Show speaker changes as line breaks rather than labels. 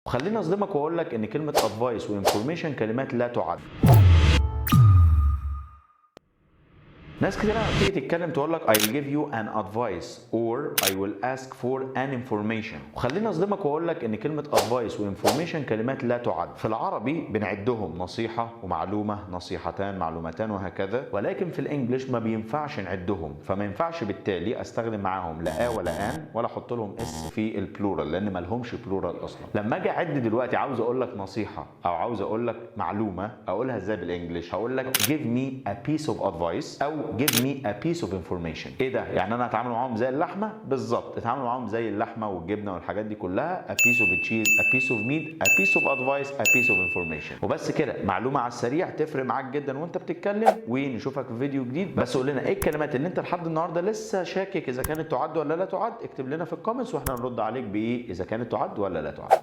وخليني اصدمك واقول لك ان كلمه advice وانفورميشن كلمات لا تعد. ناس كتير لما بتيجي تتكلم تقول لك I'll give you an advice or I will ask for an information. وخليني اصدمك واقول لك ان كلمه advice وانفورميشن كلمات لا تعد. في العربي بنعدهم نصيحه ومعلومه، نصيحتان، معلومتان، وهكذا، ولكن في الانجليش ما بينفعش نعدهم، فما ينفعش بالتالي استخدم معاهم لا ولا ان ولا احط لهم اس في البلورال لان ما لهمش بلورال اصلا. لما اجي اعد دلوقتي عاوز اقول لك نصيحه او عاوز اقول لك معلومه، اقولها ازاي بالانجليش؟ هقول لك give me a piece of advice او give me a piece of information. ايه ده؟ يعني انا اتعامل معاهم زي اللحمه؟ بالظبط، اتعامل معاهم زي اللحمه والجبنه والحاجات دي كلها. a piece of cheese, a piece of meat, a piece of advice, a piece of information. وبس كده، معلومه على السريع تفرق معاك جدا وانت بتتكلم. ونشوفك في فيديو جديد. بس قول لنا ايه الكلمات اللي انت لحد النهارده لسه شاكك اذا كانت تعد ولا لا تعد. اكتب لنا في الكومنتس واحنا نرد عليك بايه اذا كانت تعد ولا لا تعد.